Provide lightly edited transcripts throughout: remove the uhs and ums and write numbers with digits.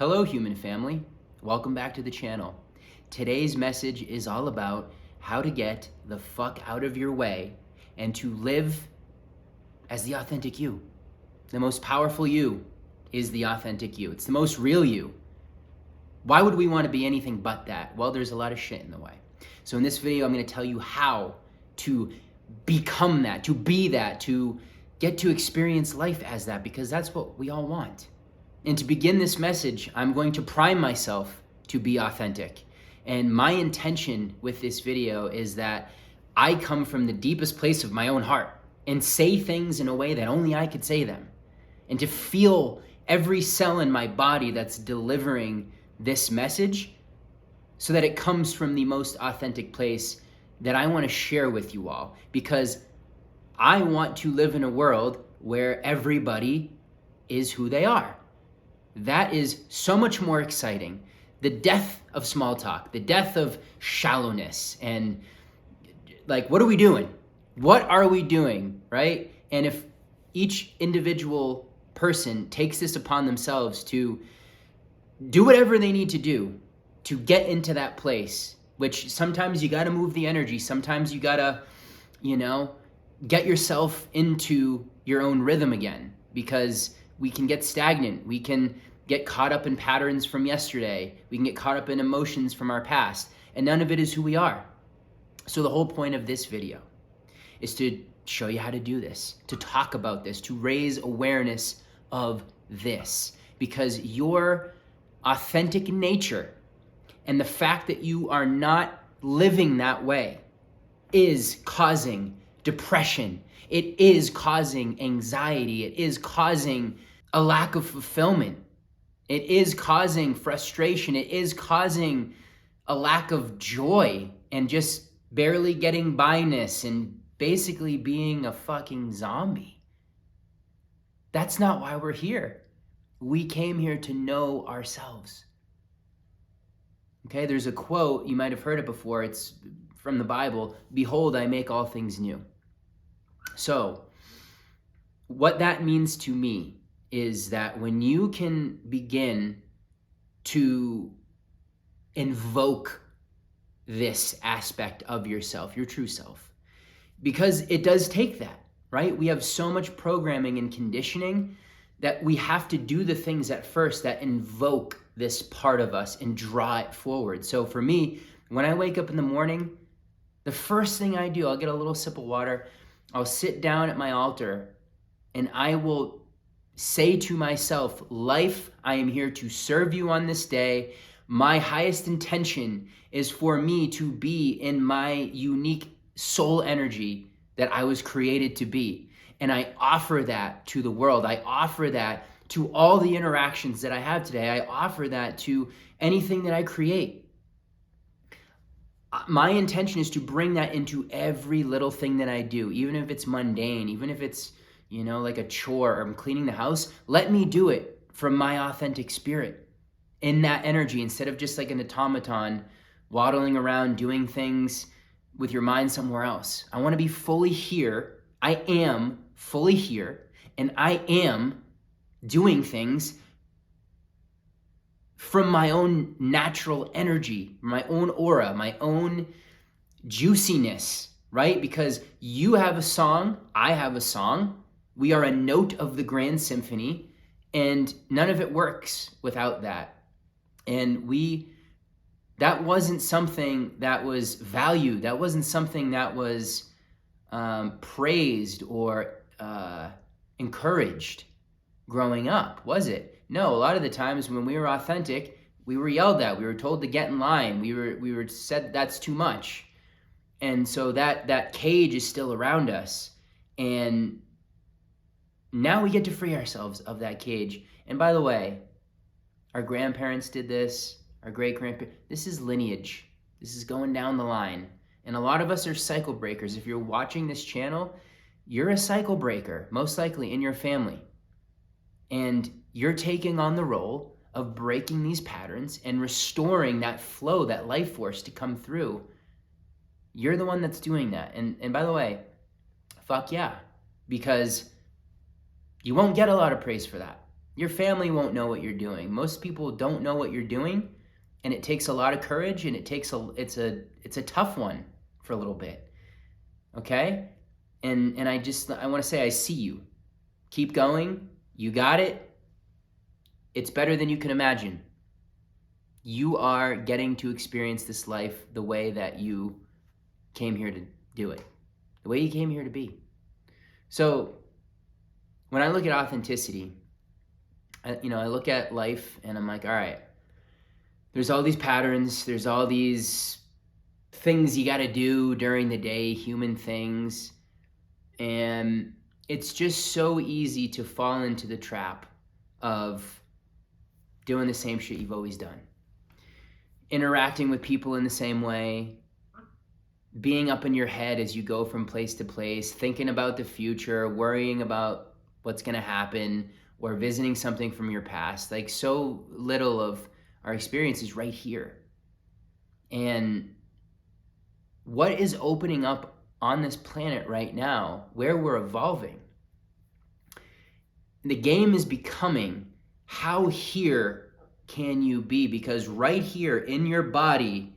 Hello, human family. Welcome back to the channel. Today's message is all about how to get the fuck out of your way and to live as the authentic you. The most powerful you is the authentic you. It's the most real you. Why would we want to be anything but that? Well, there's a lot of shit in the way. So in this video, I'm going to tell you how to become that, to be that, to get to experience life as that, because that's what we all want. And to begin this message, I'm going to prime myself to be authentic. And my intention with this video is that I come from the deepest place of my own heart and say things in a way that only I could say them. And to feel every cell in my body that's delivering this message so that it comes from the most authentic place that I want to share with you all. Because I want to live in a world where everybody is who they are. That is so much more exciting. The death of small talk, the death of shallowness, and like, what are we doing? What are we doing, right? And if each individual person takes this upon themselves to do whatever they need to do to get into that place, which sometimes you got to move the energy, sometimes you got to, get yourself into your own rhythm again, because we can get stagnant. We can get caught up in patterns from yesterday. We can get caught up in emotions from our past, and none of it is who we are. So the whole point of this video is to show you how to do this, to talk about this, to raise awareness of this, because your authentic nature and the fact that you are not living that way is causing depression. It is causing anxiety. It is causing a lack of fulfillment. It is causing frustration. It is causing a lack of joy and just barely getting by-ness and basically being a fucking zombie. That's not why we're here. We came here to know ourselves. Okay, there's a quote, you might have heard it before, it's from the Bible, "Behold, I make all things new." So, what that means to me is that when you can begin to invoke this aspect of yourself, your true self, because it does take that, right? We have so much programming and conditioning that we have to do the things at first that invoke this part of us and draw it forward. So for me, when I wake up in the morning, the first thing I do, I'll get a little sip of water, I'll sit down at my altar, and I will say to myself, life, I am here to serve you on this day. My highest intention is for me to be in my unique soul energy that I was created to be. And I offer that to the world. I offer that to all the interactions that I have today. I offer that to anything that I create. My intention is to bring that into every little thing that I do, even if it's mundane, even if it's, like a chore, or I'm cleaning the house. Let me do it from my authentic spirit in that energy, instead of just like an automaton waddling around doing things with your mind somewhere else. I want to be fully here. I am fully here, and I am doing things from my own natural energy, my own aura, my own juiciness, right? Because you have a song, I have a song, we are a note of the grand symphony, and none of it works without that. And that wasn't something that was valued, that wasn't something that was praised or encouraged growing up, was it? No, a lot of the times when we were authentic, we were yelled at. We were told to get in line. We were said that's too much. And so that cage is still around us. And now we get to free ourselves of that cage. And by the way, our grandparents did this, our great-grandparents. This is lineage. This is going down the line. And a lot of us are cycle breakers. If you're watching this channel, you're a cycle breaker, most likely in your family. And you're taking on the role of breaking these patterns and restoring that flow, that life force to come through. You're the one that's doing that. And by the way, fuck yeah, because you won't get a lot of praise for that. Your family won't know what you're doing. Most people don't know what you're doing, and it takes a lot of courage, and it's a tough one for a little bit. Okay? And I want to say I see you. Keep going. You got it. It's better than you can imagine. You are getting to experience this life the way that you came here to do it, the way you came here to be. So when I look at authenticity, I look at life and I'm like, all right, there's all these patterns, there's all these things you got to do during the day, human things, and it's just so easy to fall into the trap of doing the same shit you've always done. Interacting with people in the same way, being up in your head as you go from place to place, thinking about the future, worrying about what's going to happen, or visiting something from your past. Like, so little of our experience is right here. And what is opening up on this planet right now, where we're evolving, the game is becoming, how here can you be? Because right here in your body,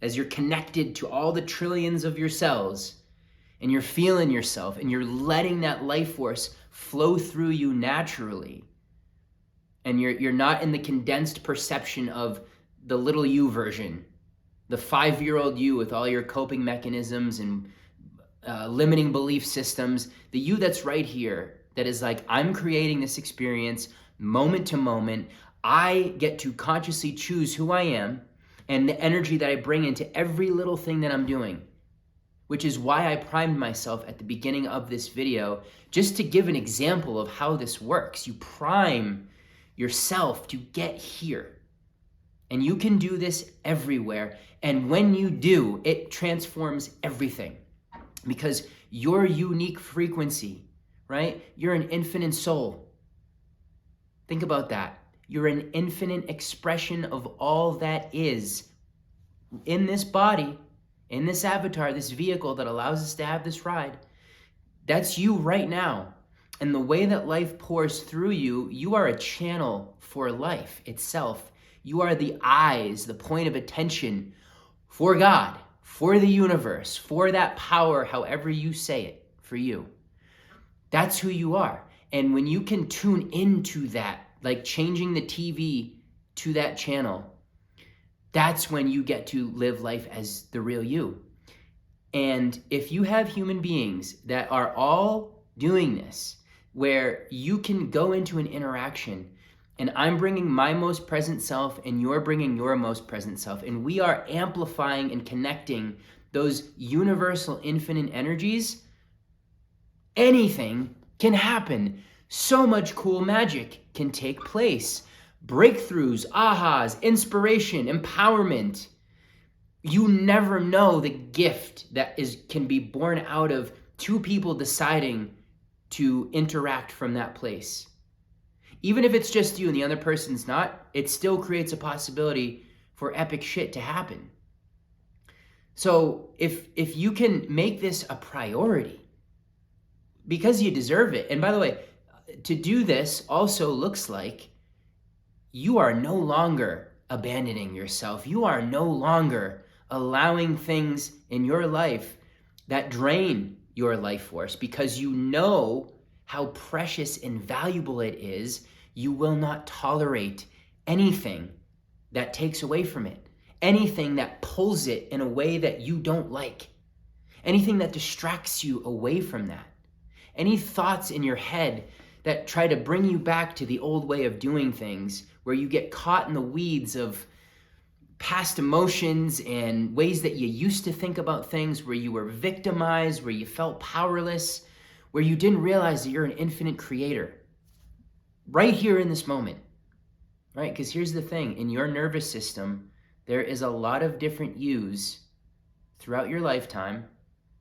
as you're connected to all the trillions of your cells, and you're feeling yourself, and you're letting that life force flow through you naturally, and you're not in the condensed perception of the little you version, the 5-year-old you with all your coping mechanisms and limiting belief systems, the you that's right here, that is like, I'm creating this experience moment to moment. I get to consciously choose who I am and the energy that I bring into every little thing that I'm doing, which is why I primed myself at the beginning of this video, just to give an example of how this works. You prime yourself to get here. And you can do this everywhere. And when you do, it transforms everything. Because your unique frequency, right? You're an infinite soul. Think about that. You're an infinite expression of all that is in this body, in this avatar, this vehicle that allows us to have this ride. That's you right now. And the way that life pours through you, you are a channel for life itself. You are the eyes, the point of attention for God, for the universe, for that power, however you say it, for you. That's who you are. And when you can tune into that, like changing the TV to that channel, that's when you get to live life as the real you. And if you have human beings that are all doing this, where you can go into an interaction and I'm bringing my most present self and you're bringing your most present self, and we are amplifying and connecting those universal infinite energies, anything can happen. So much cool magic can take place. Breakthroughs, ahas, inspiration, empowerment. You never know the gift that can be born out of two people deciding to interact from that place. Even if it's just you and the other person's not, it still creates a possibility for epic shit to happen. So if you can make this a priority, because you deserve it. And by the way, to do this also looks like you are no longer abandoning yourself. You are no longer allowing things in your life that drain your life force, because you know how precious and valuable it is. You will not tolerate anything that takes away from it, anything that pulls it in a way that you don't like, anything that distracts you away from that, any thoughts in your head that try to bring you back to the old way of doing things, where you get caught in the weeds of past emotions and ways that you used to think about things, where you were victimized, where you felt powerless, where you didn't realize that you're an infinite creator. Right here in this moment, right? Because here's the thing, in your nervous system, there is a lot of different yous throughout your lifetime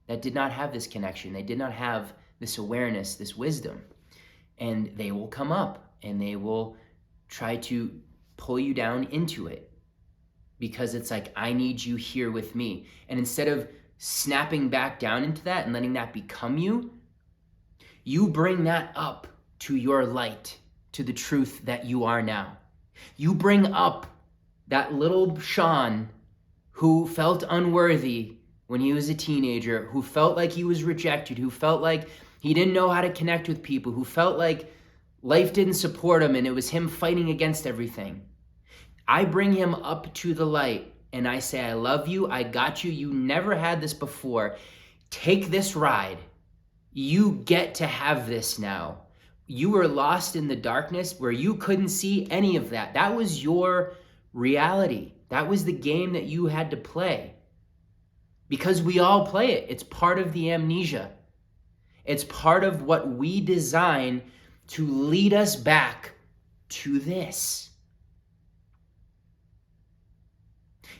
that did not have this connection. They did not have this awareness, this wisdom. And they will come up and they will try to pull you down into it, because it's like, I need you here with me. And instead of snapping back down into that and letting that become you, you bring that up to your light, to the truth that you are now. You bring up that little Sean who felt unworthy when he was a teenager, who felt like he was rejected, who felt like he didn't know how to connect with people, who felt like life didn't support him and it was him fighting against everything. I bring him up to the light and I say, I love you, I got you, you never had this before. Take this ride. You get to have this now. You were lost in the darkness where you couldn't see any of that. That was your reality. That was the game that you had to play. Because we all play it. It's part of the amnesia. It's part of what we design to lead us back to this.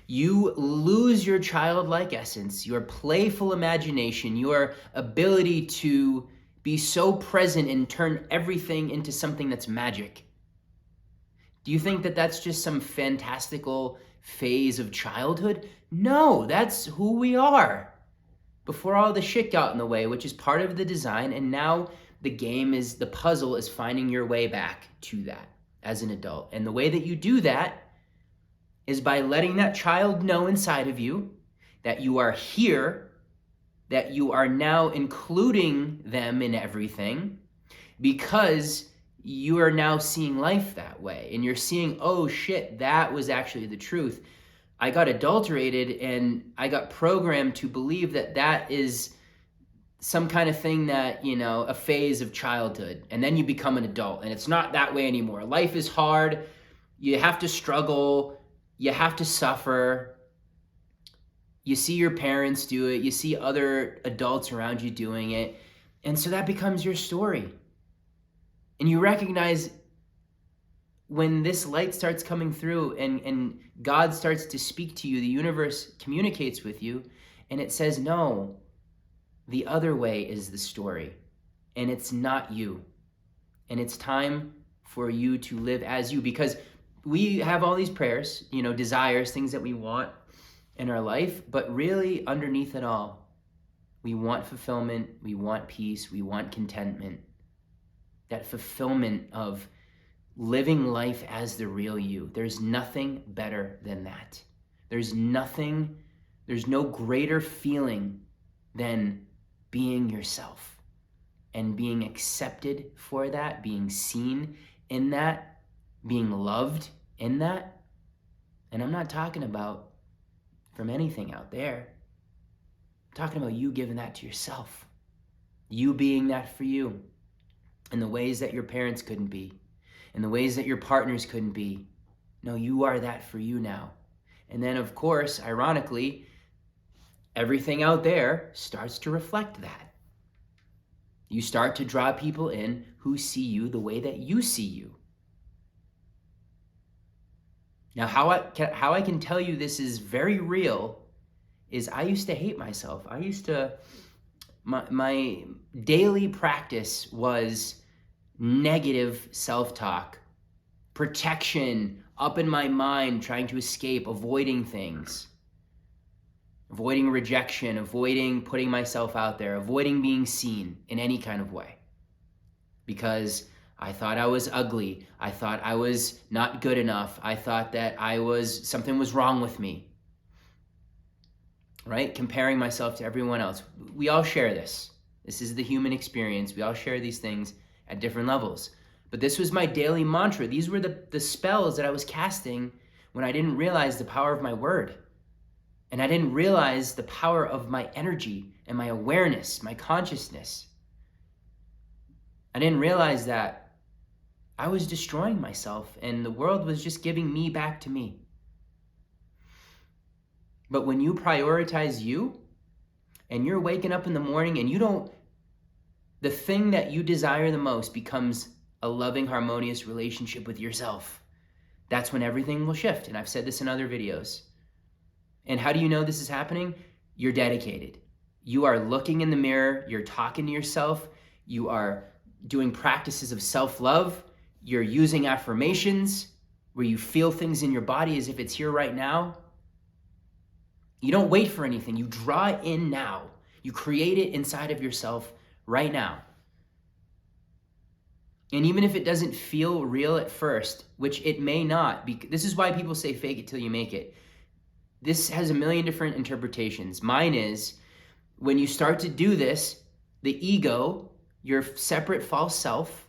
You lose your childlike essence, your playful imagination, your ability to be so present and turn everything into something that's magic. Do you think that that's just some fantastical phase of childhood? No, that's who we are. Before all the shit got in the way, which is part of the design, and now the puzzle is finding your way back to that as an adult. And the way that you do that is by letting that child know inside of you that you are here, that you are now including them in everything, because you are now seeing life that way. And you're seeing, oh shit, that was actually the truth. I got adulterated and I got programmed to believe that that is some kind of thing that, a phase of childhood. And then you become an adult and it's not that way anymore. Life is hard. You have to struggle. You have to suffer. You see your parents do it. You see other adults around you doing it. And so that becomes your story. And you recognize when this light starts coming through and God starts to speak to you, the universe communicates with you, and it says, no, the other way is the story. And it's not you. And it's time for you to live as you, because we have all these prayers, desires, things that we want in our life, but really underneath it all, we want fulfillment, we want peace, we want contentment. That fulfillment of living life as the real you. There's nothing better than that. There's no greater feeling than being yourself and being accepted for that, being seen in that, being loved in that. And I'm not talking about from anything out there. I'm talking about you giving that to yourself. You being that for you in the ways that your parents couldn't be, in the ways that your partners couldn't be. No, you are that for you now. And then, of course, ironically, everything out there starts to reflect that. You start to draw people in who see you the way that you see you. Now, how I can tell you this is very real is I used to hate myself. My daily practice was negative self-talk, protection up in my mind, trying to escape, avoiding things, avoiding rejection, avoiding putting myself out there, avoiding being seen in any kind of way. Because I thought I was ugly. I thought I was not good enough. I thought that something was wrong with me. Right? Comparing myself to everyone else. We all share this. This is the human experience. We all share these things at different levels. But this was my daily mantra. These were the spells that I was casting when I didn't realize the power of my word. And I didn't realize the power of my energy and my awareness, my consciousness. I didn't realize that I was destroying myself and the world was just giving me back to me. But when you prioritize you and you're waking up in the morning and the thing that you desire the most becomes a loving, harmonious relationship with yourself, that's when everything will shift. And I've said this in other videos. And how do you know this is happening? You're dedicated. You are looking in the mirror, you're talking to yourself, you are doing practices of self-love, you're using affirmations where you feel things in your body as if it's here right now. You don't wait for anything, you draw it in now. You create it inside of yourself right now. And even if it doesn't feel real at first, which it may not, this is why people say fake it till you make it. This has a million different interpretations. Mine is, when you start to do this, the ego, your separate false self,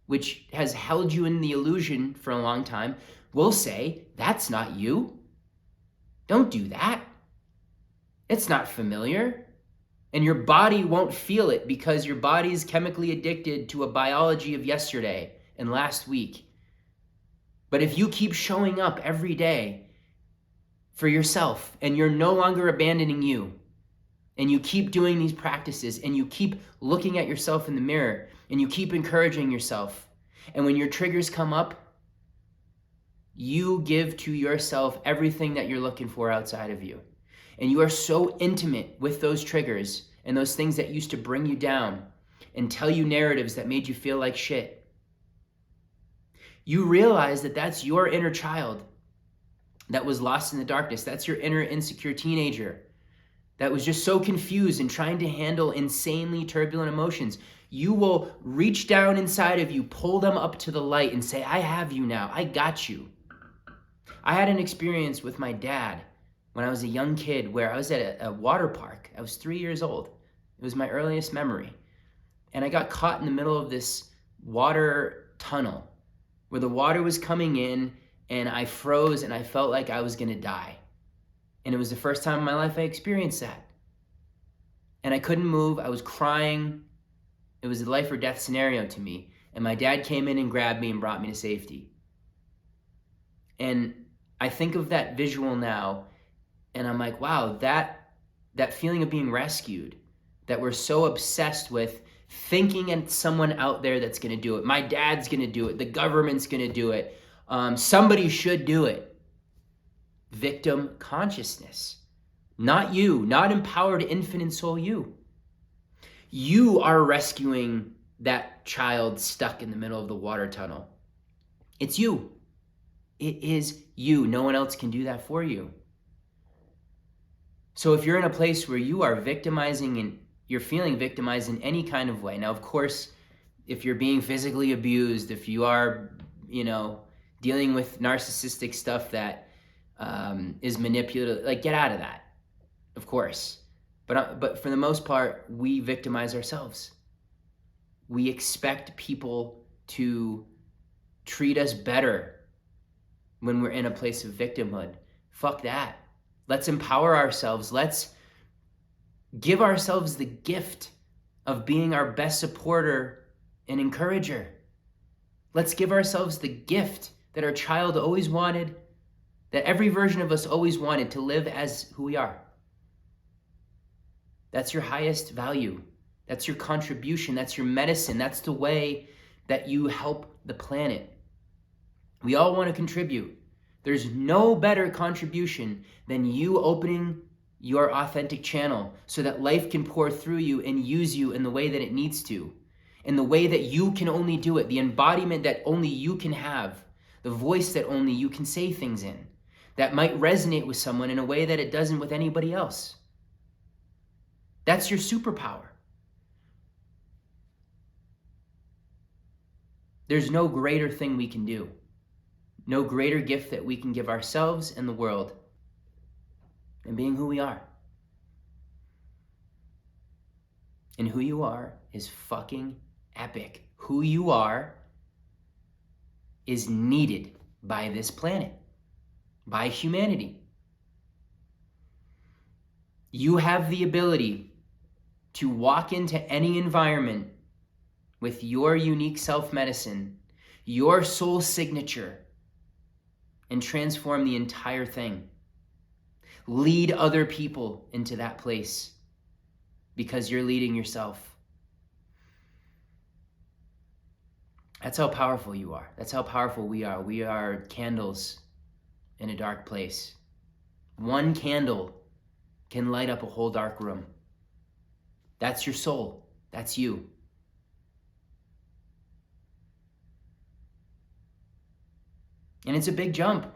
which has held you in the illusion for a long time, will say, that's not you. Don't do that. It's not familiar. And your body won't feel it because your body's chemically addicted to a biology of yesterday and last week. But if you keep showing up every day for yourself and you're no longer abandoning you, and you keep doing these practices and you keep looking at yourself in the mirror and you keep encouraging yourself, and when your triggers come up, you give to yourself everything that you're looking for outside of you. And you are so intimate with those triggers and those things that used to bring you down and tell you narratives that made you feel like shit. You realize that that's your inner child that was lost in the darkness. That's your inner insecure teenager that was just so confused and trying to handle insanely turbulent emotions. You will reach down inside of you, pull them up to the light and say, I have you now. I got you. I had an experience with my dad when I was a young kid where I was at a water park. I was 3 years old. It was my earliest memory. And I got caught in the middle of this water tunnel where the water was coming in and I froze and I felt like I was gonna die. And it was the first time in my life I experienced that. And I couldn't move, I was crying. It was a life or death scenario to me. And my dad came in and grabbed me and brought me to safety. And I think of that visual now, and I'm like, wow, that feeling of being rescued, that we're so obsessed with thinking it's someone out there that's gonna do it. My dad's gonna do it, the government's gonna do it, somebody should do it. Victim consciousness. Not you, not empowered infinite soul you. You are rescuing that child stuck in the middle of the water tunnel. It's you. It is you. No one else can do that for you. So if you're in a place where you are victimizing and you're feeling victimized in any kind of way, now of course, if you're being physically abused, if you are, dealing with narcissistic stuff that is manipulative, like get out of that, of course. But for the most part, we victimize ourselves. We expect people to treat us better when we're in a place of victimhood. Fuck that. Let's empower ourselves. Let's give ourselves the gift of being our best supporter and encourager. Let's give ourselves the gift that our child always wanted, that every version of us always wanted, to live as who we are. That's your highest value. That's your contribution. That's your medicine. That's the way that you help the planet. We all want to contribute. There's no better contribution than you opening your authentic channel so that life can pour through you and use you in the way that it needs to, in the way that you can only do it, the embodiment that only you can have, the voice that only you can say things in, that might resonate with someone in a way that it doesn't with anybody else. That's your superpower. There's no greater thing we can do. No greater gift that we can give ourselves and the world than being who we are. And who you are is fucking epic. Who you are is needed by this planet, by humanity. You have the ability to walk into any environment with your unique self-medicine, your soul signature, and transform the entire thing. Lead other people into that place because you're leading yourself. That's how powerful you are. That's how powerful we are. We are candles in a dark place. One candle can light up a whole dark room. That's your soul. That's you. And it's a big jump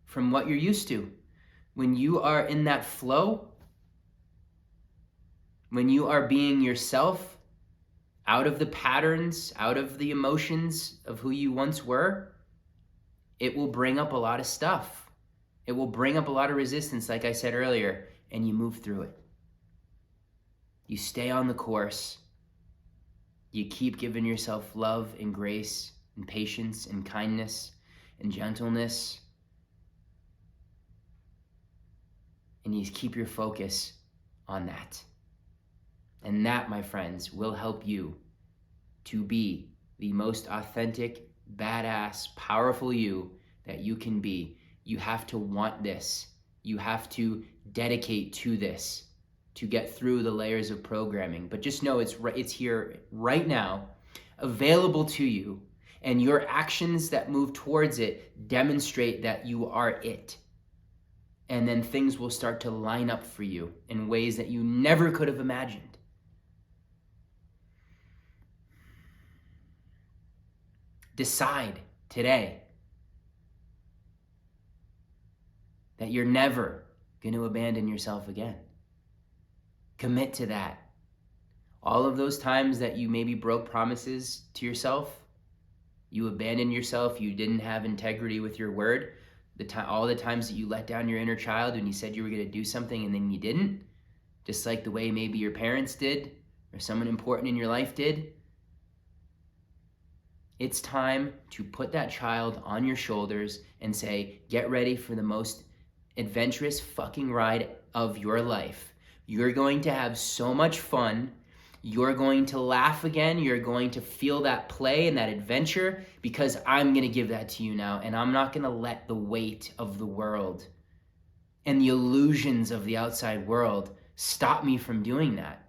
from what you're used to. When you are in that flow, when you are being yourself, out of the patterns, out of the emotions of who you once were, it will bring up a lot of stuff. It will bring up a lot of resistance, like I said earlier, and you move through it. You stay on the course. You keep giving yourself love and grace and patience and kindness and gentleness. And you keep your focus on that. And that, my friends, will help you to be the most authentic, badass, powerful you that you can be. You have to want this. You have to dedicate to this to get through the layers of programming. But just know it's here right now, available to you, and your actions that move towards it demonstrate that you are it. And then things will start to line up for you in ways that you never could have imagined. Decide today that you're never going to abandon yourself again. Commit to that. All of those times that you maybe broke promises to yourself, you abandoned yourself, you didn't have integrity with your word, all the times that you let down your inner child when you said you were going to do something and then you didn't, just like the way maybe your parents did or someone important in your life did, it's time to put that child on your shoulders and say, get ready for the most adventurous fucking ride of your life. You're going to have so much fun. You're going to laugh again. You're going to feel that play and that adventure because I'm going to give that to you now. And I'm not going to let the weight of the world and the illusions of the outside world stop me from doing that.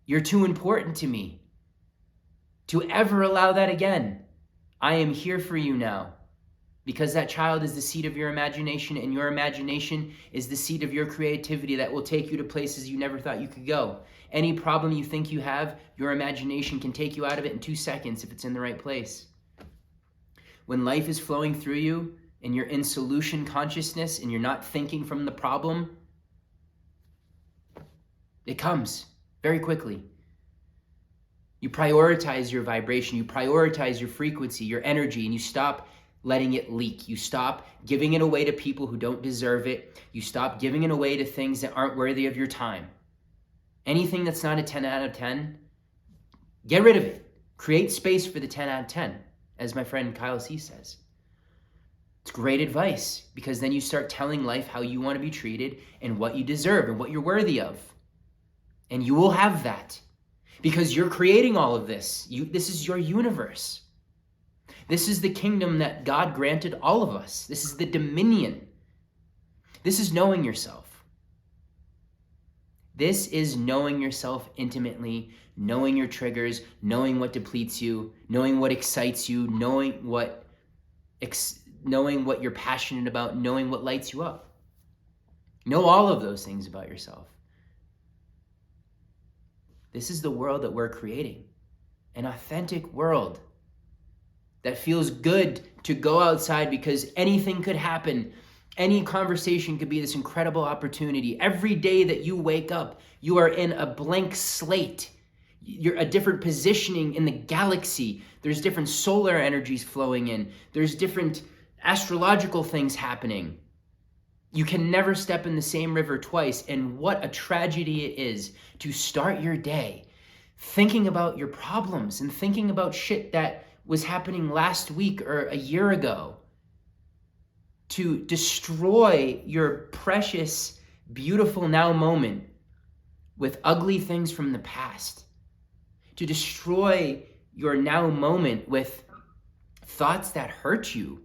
You're too important to me to ever allow that again. I am here for you now. Because that child is the seed of your imagination, and your imagination is the seed of your creativity that will take you to places you never thought you could go. Any problem you think you have, your imagination can take you out of it in 2 seconds if it's in the right place. When life is flowing through you and you're in solution consciousness and you're not thinking from the problem, it comes very quickly. You prioritize your vibration, you prioritize your frequency, your energy, and you stop letting it leak. You stop giving it away to people who don't deserve it. You stop giving it away to things that aren't worthy of your time. Anything that's not a 10 out of 10, get rid of it. Create space for the 10 out of 10, as my friend Kyle C says. It's great advice because then you start telling life how you want to be treated and what you deserve and what you're worthy of. And you will have that because you're creating all of this. This is your universe. This is the kingdom that God granted all of us. This is the dominion. This is knowing yourself. This is knowing yourself intimately, knowing your triggers, knowing what depletes you, knowing what excites you, knowing what you're passionate about, knowing what lights you up. Know all of those things about yourself. This is the world that we're creating, an authentic world that feels good to go outside because anything could happen. Any conversation could be this incredible opportunity. Every day that you wake up, you are in a blank slate. You're a different positioning in the galaxy. There's different solar energies flowing in. There's different astrological things happening. You can never step in the same river twice. And what a tragedy it is to start your day thinking about your problems and thinking about shit that was happening last week or a year ago, to destroy your precious, beautiful now moment with ugly things from the past, to destroy your now moment with thoughts that hurt you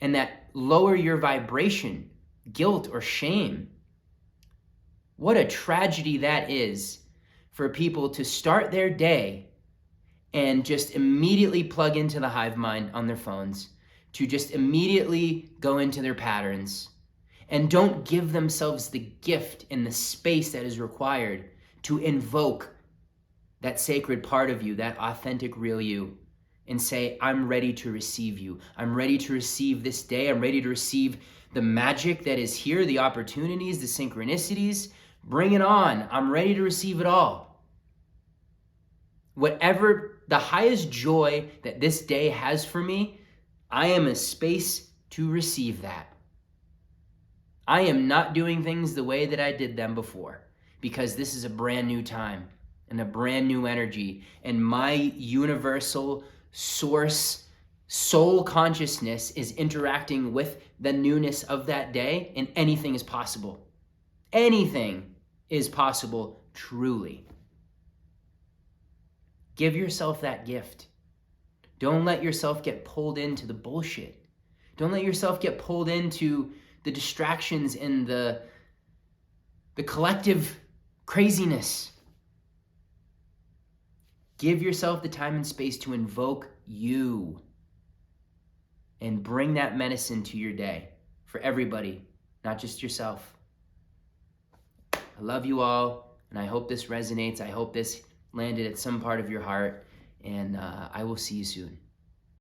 and that lower your vibration, guilt or shame. What a tragedy that is for people to start their day and just immediately plug into the hive mind on their phones, to just immediately go into their patterns and don't give themselves the gift and the space that is required to invoke that sacred part of you, that authentic real you, and say, I'm ready to receive you. I'm ready to receive this day. I'm ready to receive the magic that is here, the opportunities, the synchronicities. Bring it on. I'm ready to receive it all. whatever the highest joy that this day has for me, I am a space to receive that. I am not doing things the way that I did them before, because this is a brand new time and a brand new energy, and my universal source soul consciousness is interacting with the newness of that day, and anything is possible. Anything is possible, truly. Give yourself that gift. Don't let yourself get pulled into the bullshit. Don't let yourself get pulled into the distractions and the collective craziness. Give yourself the time and space to invoke you and bring that medicine to your day for everybody, not just yourself. I love you all, and I hope this resonates. I hope this landed at some part of your heart, and I will see you soon.